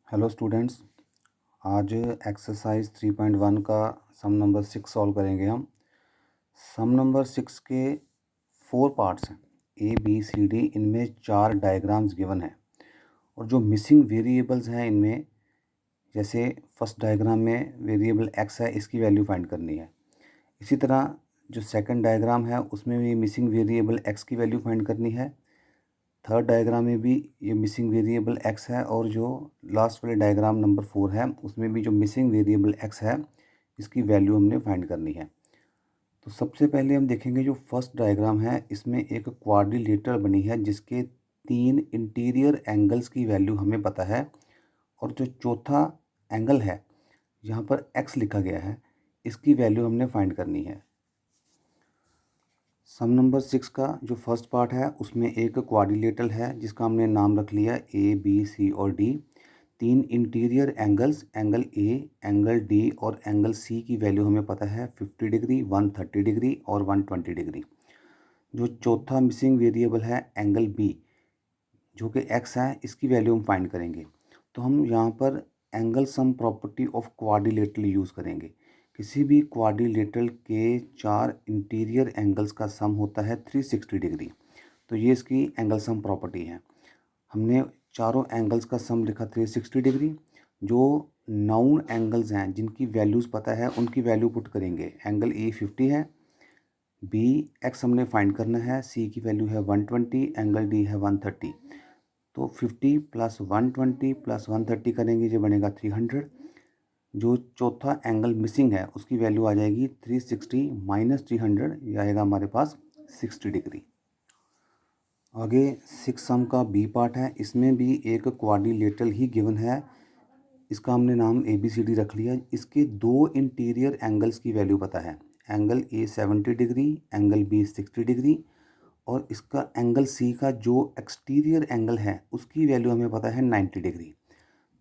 Hello students. आज exercise 3.1 का सम number 6 solve करेंगे हम। सम नंबर 6 के 4 पार्ट्स हैं, ए बी सी डी। इनमें 4 डायग्राम्स गिवन हैं और जो मिसिंग वेरिएबल्स हैं इनमें, जैसे फर्स्ट डायग्राम में वेरिएबल एक्स है, इसकी वैल्यू फाइंड करनी है। इसी तरह जो सेकंड डायग्राम है उसमें भी मिसिंग वेरिएबल एक्स की वैल्यू फाइंड करनी है। थर्ड डायग्राम में भी ये मिसिंग वेरिएबल एक्स है और जो लास्ट वाले डायग्राम नंबर 4 है उसमें भी जो मिसिंग वेरिएबल एक्स है इसकी वैल्यू हमने फाइंड करनी है। तो सबसे पहले हम देखेंगे जो फर्स्ट डायग्राम है, इसमें एक क्वाड्रिलेटरल बनी है जिसके 3 इंटीरियर एंगल्स की वैल्यू हमें पता है और जो चौथा एंगल है यहाँ पर एक्स लिखा गया है, इसकी वैल्यू हमने फाइंड करनी है। सम नंबर 6 का जो फर्स्ट पार्ट है उसमें एक क्वाड्रिलेटरल है जिसका हमने नाम रख लिया ए बी सी और D. 3 interior angles, angle A, angle D और एंगल सी की वैल्यू हमें पता है 50 डिग्री, 130 डिग्री और 120 डिग्री। जो चौथा मिसिंग वेरिएबल है एंगल बी जो कि एक्स है, इसकी वैल्यू हम फाइंड करेंगे। तो हम यहाँ पर angle sum property of quadrilateral use करेंगे। किसी भी क्वाड्रिलेटरल के 4 इंटीरियर एंगल्स का सम होता है 360 डिग्री। तो ये इसकी एंगल सम प्रॉपर्टी है। हमने चारों एंगल्स का सम लिखा 360 डिग्री। जो नाउन एंगल्स हैं जिनकी वैल्यूज़ पता है उनकी वैल्यू पुट करेंगे। एंगल ए 50 है, बी एक्स हमने फाइंड करना है, सी की वैल्यू है 120, एंगल डी है 130। तो 50 प्लस 120 प्लस 130 करेंगे, ये बनेगा 300। जो चौथा एंगल मिसिंग है उसकी वैल्यू आ जाएगी 360 माइनस 300, ये आएगा हमारे पास 60 डिग्री। आगे 6 सम का बी पार्ट है, इसमें भी एक क्वाड्रिलेटरल ही गिवन है। इसका हमने नाम ए बी सी डी रख लिया। इसके 2 इंटीरियर एंगल्स की वैल्यू पता है, angle A 70 degree, angle B 60 degree और इसका एंगल सी का जो एक्सटीरियर एंगल है उसकी वैल्यू हमें पता है 90 डिग्री।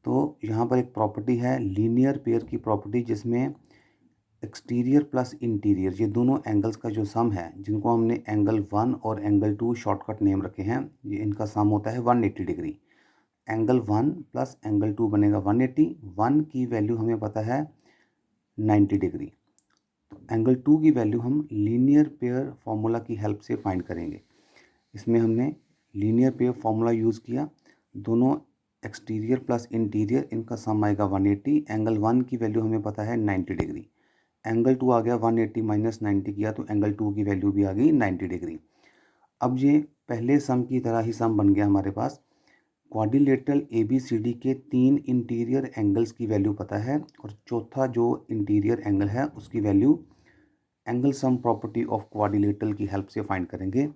तो यहाँ पर एक प्रॉपर्टी है लीनियर पेयर की प्रॉपर्टी, जिसमें एक्सटीरियर प्लस इंटीरियर ये दोनों एंगल्स का जो सम है, जिनको हमने एंगल 1 और एंगल 2 शॉर्टकट नेम रखे हैं, ये इनका सम होता है 180 डिग्री। एंगल 1 प्लस एंगल 2 बनेगा 180। 1 की वैल्यू हमें पता है 90 डिग्री। तो एंगल 2 की वैल्यू हम लीनियर पेयर फार्मूला की हेल्प से फाइंड करेंगे। इसमें हमने लीनियर पेयर फार्मूला यूज़ किया। दोनों एक्सटीरियर प्लस इंटीरियर, इनका सम आएगा 180। एंगल 1 की वैल्यू हमें पता है 90 डिग्री। एंगल 2 आ गया, 180 माइनस 90 किया तो एंगल 2 की वैल्यू भी आ गई 90 डिग्री। अब ये पहले सम की तरह ही सम बन गया हमारे पास। Quadrilateral A B C D के 3 इंटीरियर एंगल्स की वैल्यू पता है और चौथा जो इंटीरियर एंगल है उसकी value angle sum property of quadrilateral की हेल्प से फाइंड करेंगे।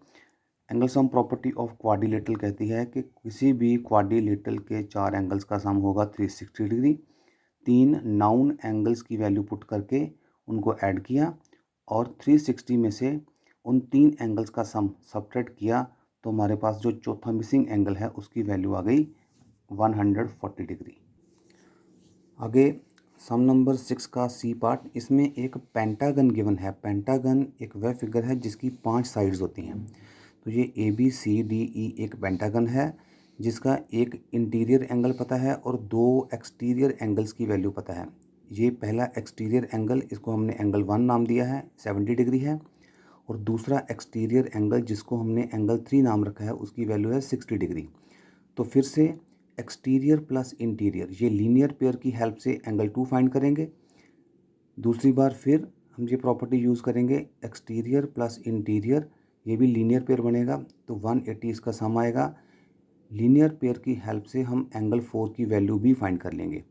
Angle sum property of quadrilateral कहती है कि किसी भी क्वाड्रिलेटरल के 4 एंगल्स का सम होगा 360 डिग्री। 3 नाउन एंगल्स की वैल्यू पुट करके उनको ऐड किया और 360 में से उन 3 एंगल्स का सम सब्ट्रैक्ट किया तो हमारे पास जो चौथा मिसिंग एंगल है उसकी वैल्यू आ गई 140 डिग्री। आगे सम नंबर 6 का सी पार्ट, इसमें एक पेंटागन गिवन है। पेंटागन एक वह फिगर है जिसकी 5 साइड्स होती हैं। तो ये ए बी सी डी ई एक पेंटागन है जिसका एक इंटीरियर एंगल पता है और 2 एक्सटीरियर एंगल्स की वैल्यू पता है। ये पहला एक्सटीरियर एंगल, इसको हमने एंगल 1 नाम दिया है, 70 डिग्री है। और दूसरा एक्सटीरियर एंगल जिसको हमने एंगल 3 नाम रखा है उसकी वैल्यू है 60 डिग्री। तो फिर से एक्सटीरियर प्लस इंटीरियर, ये लीनियर पेयर की हेल्प से एंगल 2 फाइंड करेंगे। दूसरी बार फिर हम ये प्रॉपर्टी यूज़ करेंगे एक्सटीरियर प्लस इंटीरियर, ये भी लीनियर पेयर बनेगा तो 180 इसका सम आएगा। लीनियर पेयर की हेल्प से हम एंगल 4 की वैल्यू भी फाइंड कर लेंगे।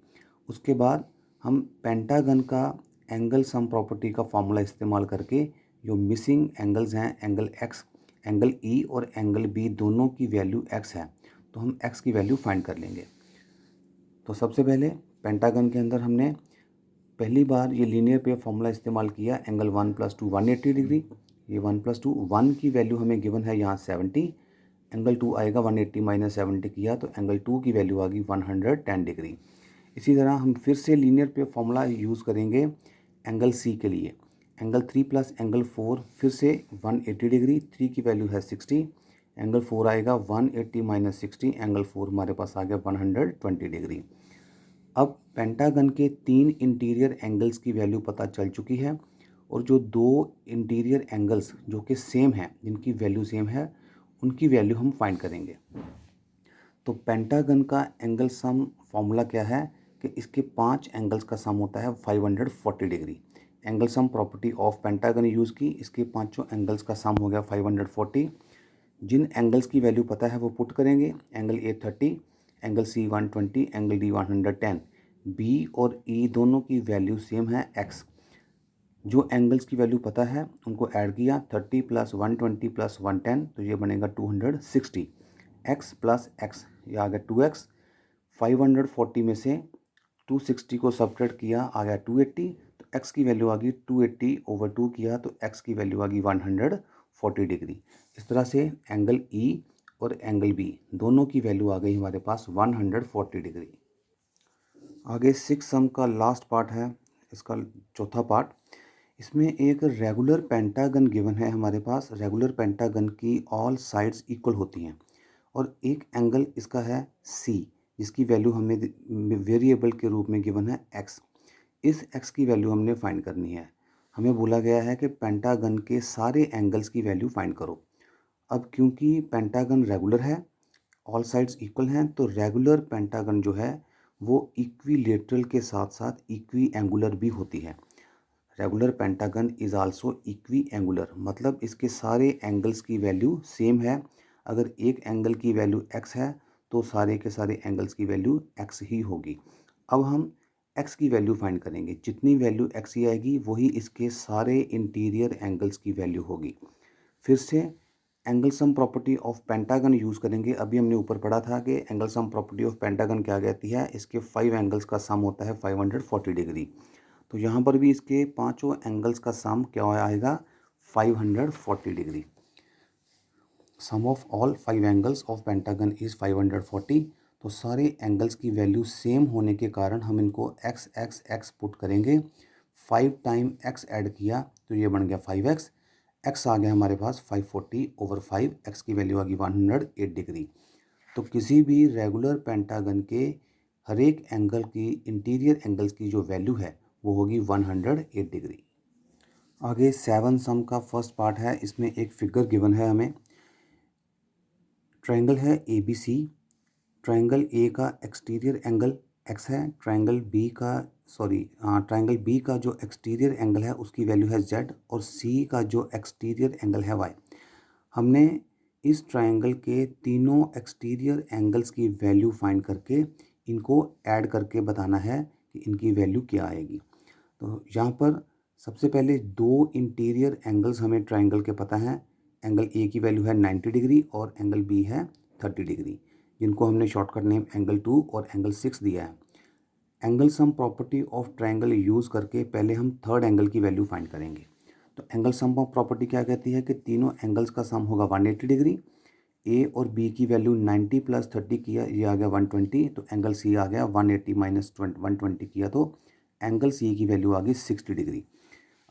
उसके बाद हम पेंटागन का एंगल सम प्रॉपर्टी का फॉर्मूला इस्तेमाल करके जो मिसिंग एंगल्स हैं, एंगल एक्स, एंगल ई और एंगल बी, दोनों की वैल्यू एक्स है तो हम एक्स की वैल्यू फाइंड कर लेंगे। तो सबसे पहले पेंटागन के अंदर हमने पहली बार ये लीनियर पेयर फॉर्मूला इस्तेमाल किया, एंगल 1 + 2 180 डिग्री। ये 1 + 2, 1 की वैल्यू हमें गिवन है यहाँ 70। एंगल 2 आएगा, 180 माइनस 70 किया तो एंगल 2 की वैल्यू आ गई 110 डिग्री। इसी तरह हम फिर से लीनियर पेयर फॉर्मूला यूज़ करेंगे एंगल सी के लिए। एंगल 3 प्लस एंगल 4 फिर से 180 डिग्री, 3 की वैल्यू है 60। एंगल 4 आएगा, 180 माइनस 60, एंगल 4 हमारे पास आ गया 120 डिग्री। अब पेंटागन के 3 इंटीरियर एंगल्स की वैल्यू पता चल चुकी है और जो 2 इंटीरियर एंगल्स जो कि सेम हैं, जिनकी वैल्यू सेम है, उनकी वैल्यू हम फाइंड करेंगे। तो पेंटागन का एंगल सम फॉर्मूला क्या है कि इसके 5 एंगल्स का सम होता है 540 degree. Angle sum property of pentagon use की, इसके पांचों एंगल्स का सम हो गया 540। जिन एंगल्स की वैल्यू पता है वो पुट करेंगे। Angle A 30, angle C 120, angle D 110। B और ई दोनों की वैल्यू सेम है एक्स। जो एंगल्स की वैल्यू पता है उनको ऐड किया, 30 प्लस 120 प्लस 110, तो ये बनेगा 260। एक्स प्लस एक्स, ये आ गया 2x। 540 में से 260 को सब्ट्रैक्ट किया, आ गया 280। तो x की वैल्यू आ गई 280 ओवर 2 किया तो x की वैल्यू आ गई 140 डिग्री। इस तरह से एंगल E और एंगल B दोनों की वैल्यू आ गई हमारे पास 140 डिग्री। आगे 6 सम का लास्ट पार्ट है, इसका चौथा पार्ट। इसमें एक रेगुलर पेंटागन गिवन है हमारे पास। रेगुलर पेंटागन की ऑल साइड्स इक्वल होती हैं और एक एंगल इसका है C, जिसकी वैल्यू हमें वेरिएबल के रूप में गिवन है x। इस x की वैल्यू हमने फाइंड करनी है। हमें बोला गया है कि पेंटागन के सारे एंगल्स की वैल्यू फाइंड करो। अब क्योंकि पेंटागन रेगुलर है, ऑल साइड्स इक्वल हैं, तो रेगुलर पेंटागन जो है वो इक्विलेटरल के साथ साथ इक्वी एंगुलर भी होती है। Regular pentagon is also equi angular, मतलब इसके सारे एंगल्स की वैल्यू सेम है। अगर एक एंगल की वैल्यू x है तो सारे के सारे एंगल्स की वैल्यू x ही होगी। अब हम x की वैल्यू फाइंड करेंगे। जितनी वैल्यू x ही आएगी वही इसके सारे इंटीरियर एंगल्स की वैल्यू होगी। फिर से angle sum property of pentagon use करेंगे। अभी हमने ऊपर पढ़ा था कि angle sum property of pentagon क्या कहती है, इसके 5 एंगल्स का सम होता है 540 डिग्री। तो यहाँ पर भी इसके पांचों एंगल्स का सम क्या आएगा, 540 degree. Sum of all 5 angles of pentagon is 540। तो सारे एंगल्स की वैल्यू सेम होने के कारण हम इनको x x x पुट करेंगे। 5 टाइम x ऐड किया तो ये बन गया 5x। x आ गया हमारे पास 540 ओवर 5, x की वैल्यू आ गई 108 डिग्री। तो किसी भी रेगुलर पेंटागन के हर एक एंगल की इंटीरियर एंगल्स की जो वैल्यू है वो होगी 108 डिग्री। आगे 7 सम का फर्स्ट पार्ट है। इसमें एक फिगर गिवन है हमें। ट्रायंगल है ABC। ट्रायंगल A का एक्सटीरियर एंगल x है। ट्रायंगल B का जो एक्सटीरियर एंगल है उसकी वैल्यू है z और C का जो एक्सटीरियर एंगल है y। हमने इस ट्रायंगल के तीनों एक्सटीरियर एंगल्स की वैल्यू फाइंड करके इनको ऐड करके बताना है कि इनकी वैल्यू क्या आएगी। तो यहाँ पर सबसे पहले दो इंटीरियर एंगल्स हमें ट्रायंगल के पता हैं। एंगल ए की वैल्यू है 90 डिग्री और एंगल बी है 30 डिग्री, जिनको हमने शॉर्टकट नेम एंगल 2 और एंगल 6 दिया है। Angle sum property of triangle use करके पहले हम थर्ड एंगल की वैल्यू फाइंड करेंगे। तो एंगल सम ऑफ प्रॉपर्टी क्या कहती है कि तीनों एंगल्स का सम होगा 180 डिग्री। ए और बी की वैल्यू 90 प्लस 30 किया, ये आ गया 120। तो एंगल सी आ गया 180 माइनस 120 किया तो एंगल सी की वैल्यू आ गई 60 डिग्री।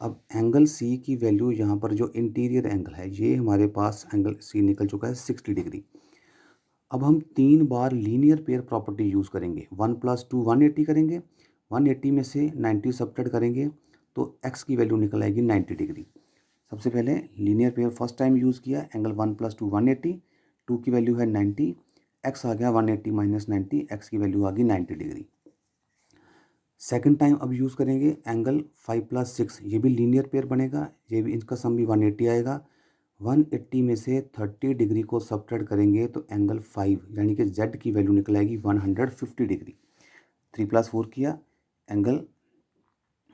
अब एंगल सी की वैल्यू यहाँ पर जो इंटीरियर एंगल है ये हमारे पास एंगल सी निकल चुका है 60 डिग्री। अब हम 3 बार लीनियर पेयर प्रॉपर्टी यूज़ करेंगे। 1 प्लस 2 180 करेंगे, 180 में से 90 सब्ट्रैक्ट करेंगे तो x की वैल्यू निकल आएगी 90 डिग्री। सबसे पहले linear pair first time use किया, एंगल 1 प्लस 2 180, 2 की वैल्यू है 90, x आ गया 180 माइनस 90, x की वैल्यू आ गई 90 डिग्री। सेकंड टाइम अब यूज़ करेंगे एंगल 5 प्लस 6, ये भी लीनियर पेयर बनेगा, ये भी इनका सम भी 180 आएगा। 180 में से 30 डिग्री को सब्ट्रैक्ट करेंगे तो एंगल 5 यानी कि z की वैल्यू निकल आएगी 150 डिग्री। 3 प्लस 4 किया, एंगल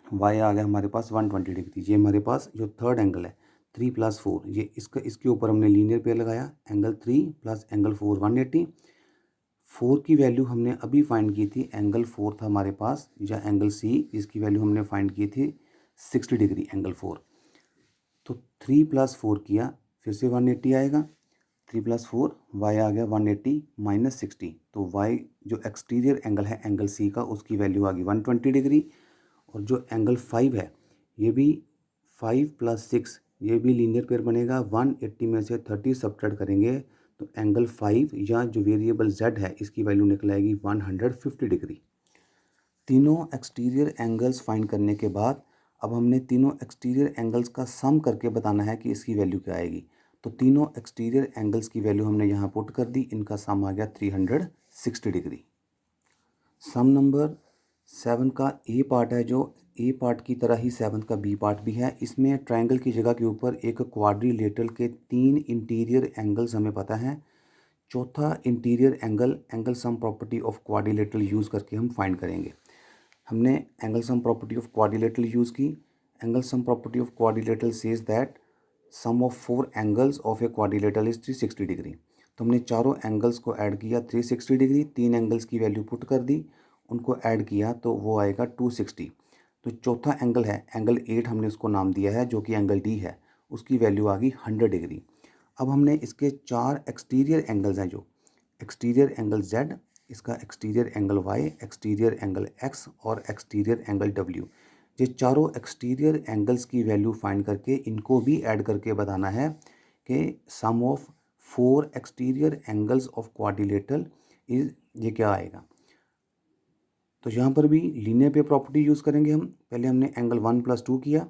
y आ गया हमारे पास 120 डिग्री। ये हमारे पास जो थर्ड एंगल है 3 प्लस 4, ये इसके ऊपर हमने लीनियर पेयर लगाया। Angle 3 plus angle 4 180। 4 की वैल्यू हमने अभी फाइंड की थी, एंगल 4 था हमारे पास या एंगल सी, जिसकी वैल्यू हमने फाइंड की थी 60 डिग्री एंगल 4। तो 3 प्लस 4 किया, फिर से 180 आएगा। 3 प्लस 4 वाई आ गया 180 माइनस 60। तो वाई जो एक्सटीरियर एंगल है एंगल सी का उसकी वैल्यू आ गई 120 डिग्री। और जो एंगल 5 है ये भी 5 प्लस 6, ये भी लीनियर पेयर बनेगा। 180 में से 30 सब्ट्रैक्ट करेंगे तो एंगल 5 या जो वेरिएबल z है इसकी वैल्यू निकल आएगी 150 डिग्री। तीनों एक्सटीरियर एंगल्स फाइंड करने के बाद अब हमने तीनों एक्सटीरियर एंगल्स का सम करके बताना है कि इसकी वैल्यू क्या आएगी। तो तीनों एक्सटीरियर एंगल्स की वैल्यू हमने यहाँ पुट कर दी, इनका सम आ गया 360 डिग्री। सम नंबर 7 का ए पार्ट है, जो ए पार्ट की तरह ही 7 का बी पार्ट भी है। इसमें ट्रायंगल की जगह के ऊपर एक क्वाड्रिलेटरल के 3 इंटीरियर एंगल्स हमें पता है। चौथा interior angle sum property of quadrilateral use करके हम फाइंड करेंगे। हमने angle sum property of quadrilateral use की। Angle sum property of quadrilateral says that sum of 4 angles of a quadrilateral is 360 degree. तो हमने चारों एंगल्स को ऐड किया 360 डिग्री, 3 एंगल्स की वैल्यू पुट कर दी, उनको ऐड किया तो वो आएगा 260। तो चौथा एंगल है एंगल 8, हमने उसको नाम दिया है जो कि एंगल डी है, उसकी वैल्यू आ गई 100 डिग्री। अब हमने इसके 4 एक्सटीरियर एंगल्स हैं, जो एक्सटीरियर एंगल Z, इसका exterior angle Y, exterior angle X और एक्सटीरियर एंगल W, ये चारों एक्सटीरियर एंगल्स की वैल्यू फाइंड करके इनको भी ऐड करके बताना है कि sum of 4 exterior angles of quadrilateral is, ये क्या आएगा। तो यहाँ पर भी लीनियर पे प्रॉपर्टी यूज़ करेंगे हम। पहले हमने एंगल 1 + 2 किया,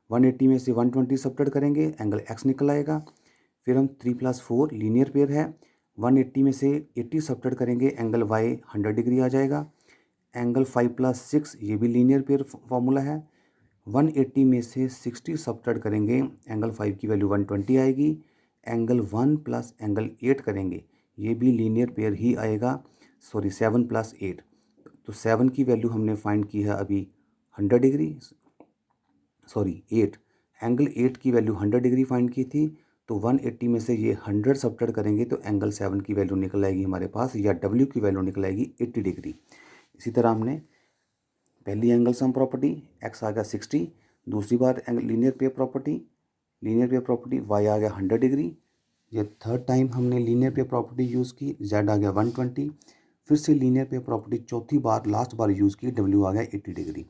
180 में से 120 सब्ट्रैक्ट करेंगे, एंगल X निकल आएगा। फिर हम 3 + 4 लीनियर पेयर है, 180 में से 80 सब्ट्रैक्ट करेंगे, एंगल Y 100 डिग्री आ जाएगा। एंगल 5 + 6 ये भी लीनियर पेयर फॉर्मूला है, 180 में से 60 सब्ट्रैक्ट करेंगे, एंगल 5 की वैल्यू 120 आएगी। एंगल 1 + एंगल 8 करेंगे, ये भी लीनियर पेयर ही आएगा, सॉरी 7 + 8। तो 7 की वैल्यू हमने फाइंड की है अभी 100 डिग्री, सॉरी 8, एंगल 8 की वैल्यू 100 डिग्री फाइंड की थी। तो 180 में से ये 100 सब्ट्रैक्ट करेंगे तो एंगल 7 की वैल्यू निकल आएगी हमारे पास, या W की वैल्यू निकल आएगी 80 डिग्री। इसी तरह हमने पहली एंगल सम प्रॉपर्टी X आ गया 60, दूसरी बार लीनियर पेयर प्रॉपर्टी Y आ गया 100 डिग्री। ये थर्ड टाइम हमने लीनियर पेयर प्रॉपर्टी यूज़ की, Z आ गया 120। फिर से लीनियर पेयर प्रॉपर्टी चौथी बार लास्ट बार यूज़ की, W आ गया 80 डिग्री।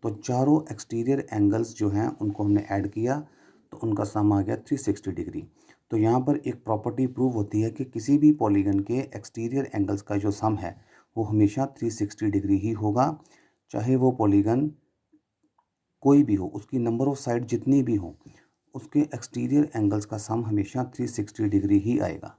तो चारों एक्सटीरियर एंगल्स जो हैं उनको हमने ऐड किया तो उनका सम आ गया 360 डिग्री। तो यहाँ पर एक प्रॉपर्टी प्रूव होती है कि किसी भी पॉलीगन के एक्सटीरियर एंगल्स का जो सम है वो हमेशा 360 डिग्री ही होगा, चाहे वो पॉलीगन कोई भी हो, उसकी नंबर ऑफ साइड जितनी भी हो, उसके एक्सटीरियर एंगल्स का सम हमेशा 360 डिग्री ही आएगा।